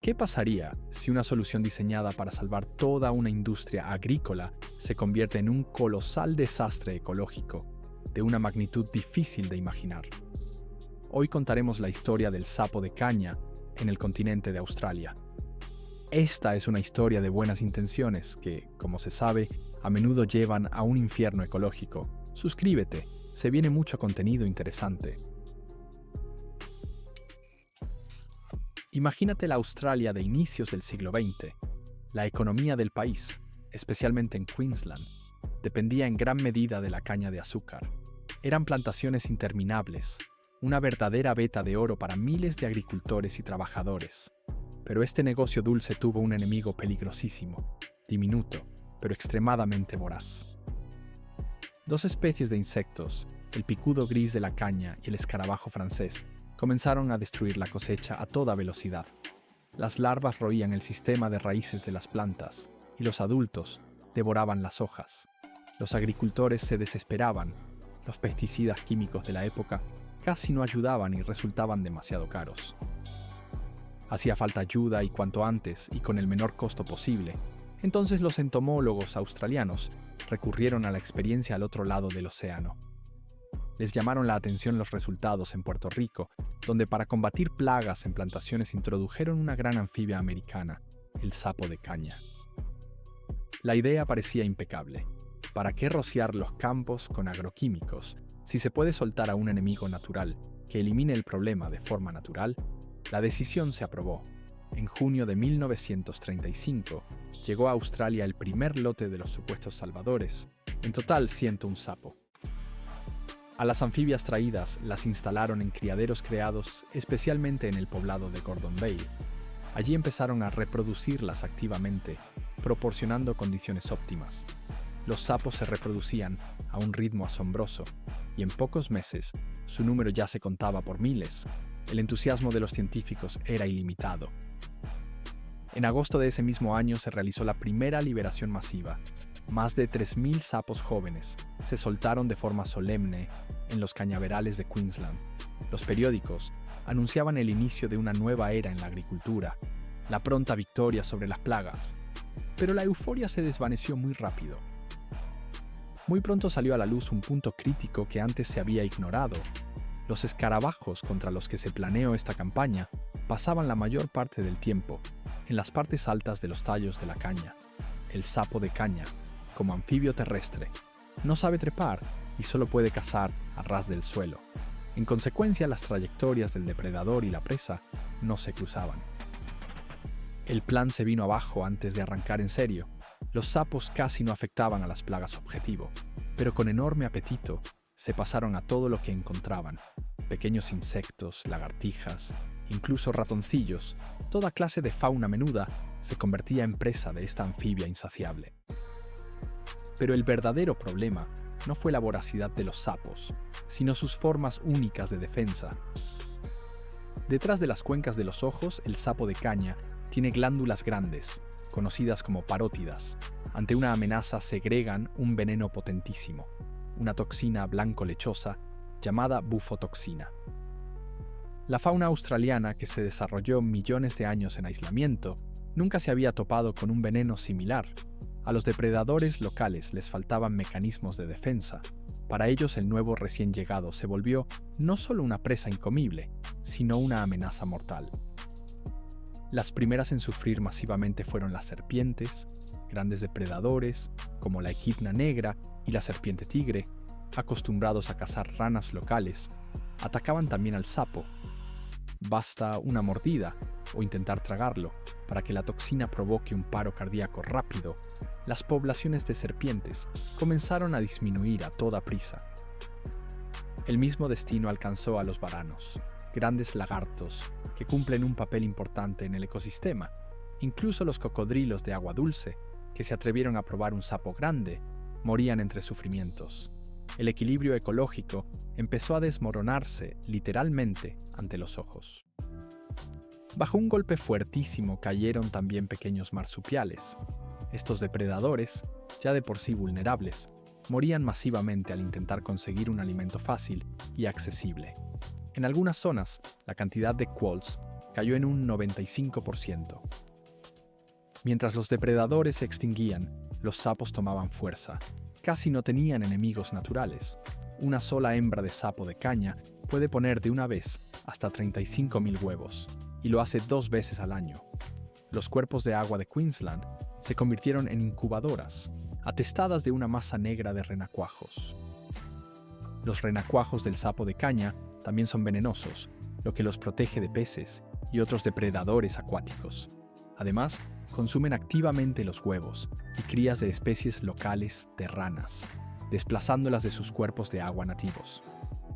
¿Qué pasaría si una solución diseñada para salvar toda una industria agrícola se convierte en un colosal desastre ecológico de una magnitud difícil de imaginar? Hoy contaremos la historia del sapo de caña en el continente de Australia. Esta es una historia de buenas intenciones que, como se sabe, a menudo llevan a un infierno ecológico. Suscríbete, se viene mucho contenido interesante. Imagínate la Australia de inicios del siglo XX. La economía del país, especialmente en Queensland, dependía en gran medida de la caña de azúcar. Eran plantaciones interminables, una verdadera veta de oro para miles de agricultores y trabajadores. Pero este negocio dulce tuvo un enemigo peligrosísimo, diminuto, pero extremadamente voraz. Dos especies de insectos, el picudo gris de la caña y el escarabajo francés, comenzaron a destruir la cosecha a toda velocidad. Las larvas roían el sistema de raíces de las plantas y los adultos devoraban las hojas. Los agricultores se desesperaban. Los pesticidas químicos de la época casi no ayudaban y resultaban demasiado caros. Hacía falta ayuda y cuanto antes y con el menor costo posible. Entonces los entomólogos australianos recurrieron a la experiencia al otro lado del océano. Les llamaron la atención los resultados en Puerto Rico, donde para combatir plagas en plantaciones introdujeron una gran anfibia americana, el sapo de caña. La idea parecía impecable. ¿Para qué rociar los campos con agroquímicos si se puede soltar a un enemigo natural que elimine el problema de forma natural? La decisión se aprobó. En junio de 1935 llegó a Australia el primer lote de los supuestos salvadores, en total 101 sapos. A las anfibias traídas las instalaron en criaderos creados especialmente en el poblado de Gordon Bay. Allí empezaron a reproducirlas activamente, proporcionando condiciones óptimas. Los sapos se reproducían a un ritmo asombroso y en pocos meses su número ya se contaba por miles. El entusiasmo de los científicos era ilimitado. En agosto de ese mismo año se realizó la primera liberación masiva. Más de 3.000 sapos jóvenes se soltaron de forma solemne en los cañaverales de Queensland. Los periódicos anunciaban el inicio de una nueva era en la agricultura, la pronta victoria sobre las plagas. Pero la euforia se desvaneció muy rápido. Muy pronto salió a la luz un punto crítico que antes se había ignorado. Los escarabajos contra los que se planeó esta campaña pasaban la mayor parte del tiempo en las partes altas de los tallos de la caña. El sapo de caña, como anfibio terrestre, no sabe trepar y solo puede cazar a ras del suelo. En consecuencia, las trayectorias del depredador y la presa no se cruzaban. El plan se vino abajo antes de arrancar en serio. Los sapos casi no afectaban a las plagas objetivo, pero con enorme apetito se pasaron a todo lo que encontraban. Pequeños insectos, lagartijas, incluso ratoncillos, toda clase de fauna menuda se convertía en presa de esta anfibia insaciable. Pero el verdadero problema no fue la voracidad de los sapos, sino sus formas únicas de defensa. Detrás de las cuencas de los ojos, el sapo de caña tiene glándulas grandes, conocidas como parótidas. Ante una amenaza segregan un veneno potentísimo, una toxina blanco-lechosa llamada bufotoxina. La fauna australiana, que se desarrolló millones de años en aislamiento, nunca se había topado con un veneno similar. A los depredadores locales les faltaban mecanismos de defensa. Para ellos el nuevo recién llegado se volvió no solo una presa incomible, sino una amenaza mortal. Las primeras en sufrir masivamente fueron las serpientes, grandes depredadores como la equidna negra y la serpiente tigre, acostumbrados a cazar ranas locales, atacaban también al sapo. Basta una mordida o intentar tragarlo para que la toxina provoque un paro cardíaco rápido. Las poblaciones de serpientes comenzaron a disminuir a toda prisa. El mismo destino alcanzó a los varanos, grandes lagartos que cumplen un papel importante en el ecosistema. Incluso los cocodrilos de agua dulce, que se atrevieron a probar un sapo grande, morían entre sufrimientos. El equilibrio ecológico empezó a desmoronarse literalmente ante los ojos. Bajo un golpe fuertísimo cayeron también pequeños marsupiales. Estos depredadores, ya de por sí vulnerables, morían masivamente al intentar conseguir un alimento fácil y accesible. En algunas zonas, la cantidad de quolls cayó en un 95%. Mientras los depredadores se extinguían, los sapos tomaban fuerza. Casi no tenían enemigos naturales. Una sola hembra de sapo de caña puede poner de una vez hasta 35.000 huevos, y lo hace 2 veces al año. Los cuerpos de agua de Queensland se convirtieron en incubadoras, atestadas de una masa negra de renacuajos. Los renacuajos del sapo de caña también son venenosos, lo que los protege de peces y otros depredadores acuáticos. Además, consumen activamente los huevos y crías de especies locales de ranas, desplazándolas de sus cuerpos de agua nativos.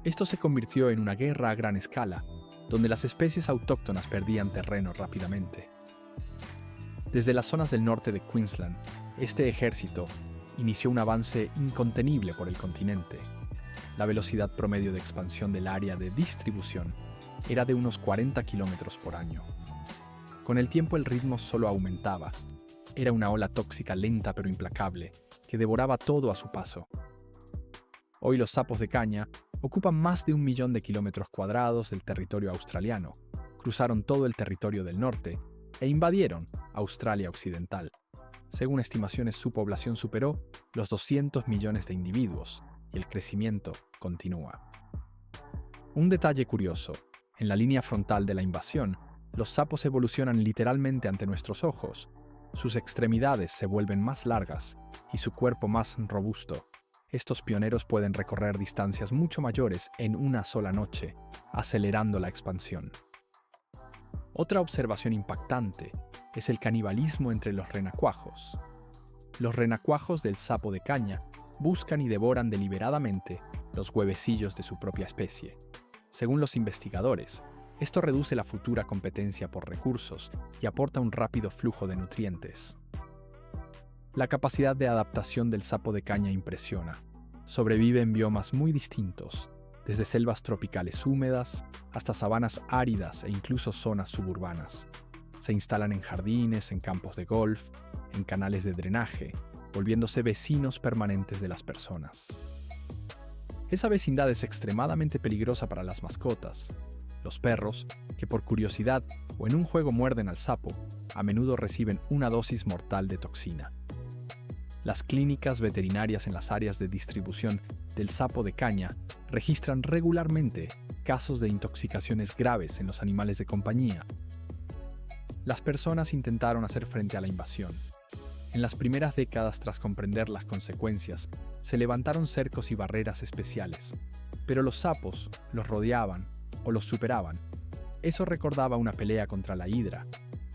Esto se convirtió en una guerra a gran escala, donde las especies autóctonas perdían terreno rápidamente. Desde las zonas del norte de Queensland, este ejército inició un avance incontenible por el continente. La velocidad promedio de expansión del área de distribución era de unos 40 kilómetros por año. Con el tiempo el ritmo solo aumentaba. Era una ola tóxica lenta pero implacable, que devoraba todo a su paso. Hoy los sapos de caña ocupan más de 1 millón de kilómetros cuadrados del territorio australiano, cruzaron todo el territorio del norte e invadieron Australia Occidental. Según estimaciones, su población superó los 200 millones de individuos y el crecimiento continúa. Un detalle curioso: en la línea frontal de la invasión, los sapos evolucionan literalmente ante nuestros ojos. Sus extremidades se vuelven más largas y su cuerpo más robusto. Estos pioneros pueden recorrer distancias mucho mayores en una sola noche, acelerando la expansión. Otra observación impactante es el canibalismo entre los renacuajos. Los renacuajos del sapo de caña buscan y devoran deliberadamente los huevecillos de su propia especie. Según los investigadores, esto reduce la futura competencia por recursos y aporta un rápido flujo de nutrientes. La capacidad de adaptación del sapo de caña impresiona. Sobrevive en biomas muy distintos, desde selvas tropicales húmedas hasta sabanas áridas e incluso zonas suburbanas. Se instalan en jardines, en campos de golf, en canales de drenaje, volviéndose vecinos permanentes de las personas. Esa vecindad es extremadamente peligrosa para las mascotas. Los perros, que por curiosidad o en un juego muerden al sapo, a menudo reciben una dosis mortal de toxina. Las clínicas veterinarias en las áreas de distribución del sapo de caña registran regularmente casos de intoxicaciones graves en los animales de compañía. Las personas intentaron hacer frente a la invasión. En las primeras décadas, tras comprender las consecuencias, se levantaron cercos y barreras especiales, pero los sapos los rodeaban o los superaban. Eso recordaba una pelea contra la hidra,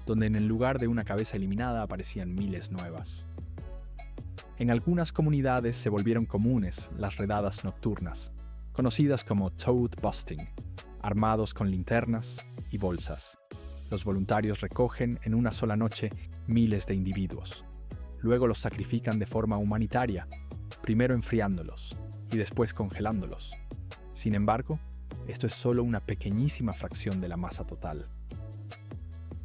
donde en el lugar de una cabeza eliminada aparecían miles nuevas. En algunas comunidades se volvieron comunes las redadas nocturnas, conocidas como toad busting, armados con linternas y bolsas. Los voluntarios recogen en una sola noche miles de individuos. Luego los sacrifican de forma humanitaria, primero enfriándolos y después congelándolos. Sin embargo, esto es solo una pequeñísima fracción de la masa total.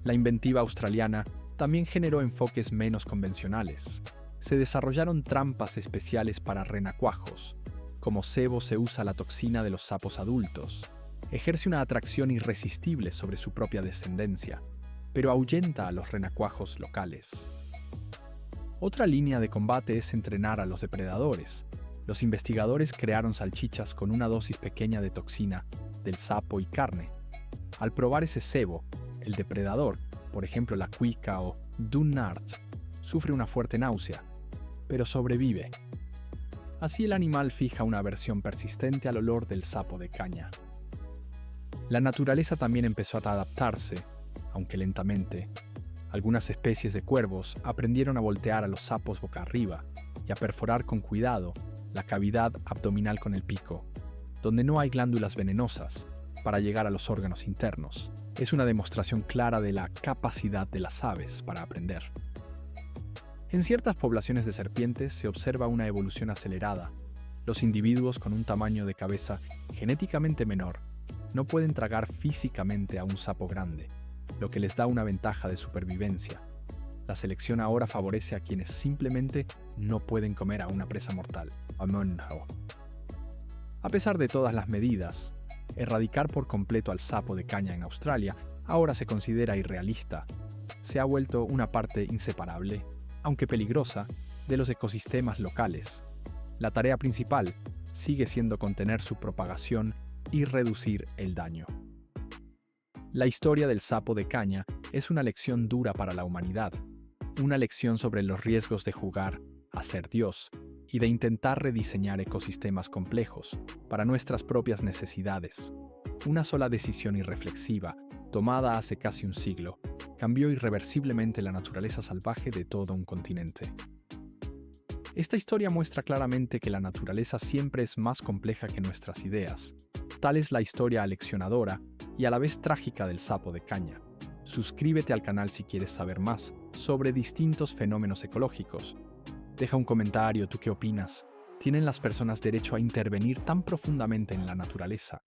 La inventiva australiana también generó enfoques menos convencionales. Se desarrollaron trampas especiales para renacuajos. Como cebo se usa la toxina de los sapos adultos. Ejerce una atracción irresistible sobre su propia descendencia, pero ahuyenta a los renacuajos locales. Otra línea de combate es entrenar a los depredadores. Los investigadores crearon salchichas con una dosis pequeña de toxina del sapo y carne. Al probar ese cebo, el depredador, por ejemplo la cuica o dunnart, sufre una fuerte náusea, pero sobrevive. Así el animal fija una aversión persistente al olor del sapo de caña. La naturaleza también empezó a adaptarse, aunque lentamente. Algunas especies de cuervos aprendieron a voltear a los sapos boca arriba y a perforar con cuidado la cavidad abdominal con el pico, donde no hay glándulas venenosas, para llegar a los órganos internos. Es una demostración clara de la capacidad de las aves para aprender. En ciertas poblaciones de serpientes se observa una evolución acelerada. Los individuos con un tamaño de cabeza genéticamente menor no pueden tragar físicamente a un sapo grande, lo que les da una ventaja de supervivencia. La selección ahora favorece a quienes simplemente no pueden comer a una presa mortal. A pesar de todas las medidas, erradicar por completo al sapo de caña en Australia ahora se considera irrealista, se ha vuelto una parte inseparable, aunque peligrosa, de los ecosistemas locales. La tarea principal sigue siendo contener su propagación y reducir el daño. La historia del sapo de caña es una lección dura para la humanidad, una lección sobre los riesgos de jugar a ser Dios y de intentar rediseñar ecosistemas complejos para nuestras propias necesidades. Una sola decisión irreflexiva, tomada hace casi un siglo, cambió irreversiblemente la naturaleza salvaje de todo un continente. Esta historia muestra claramente que la naturaleza siempre es más compleja que nuestras ideas. Tal es la historia aleccionadora y a la vez trágica del sapo de caña. Suscríbete al canal si quieres saber más sobre distintos fenómenos ecológicos. Deja un comentario, ¿tú qué opinas? ¿Tienen las personas derecho a intervenir tan profundamente en la naturaleza?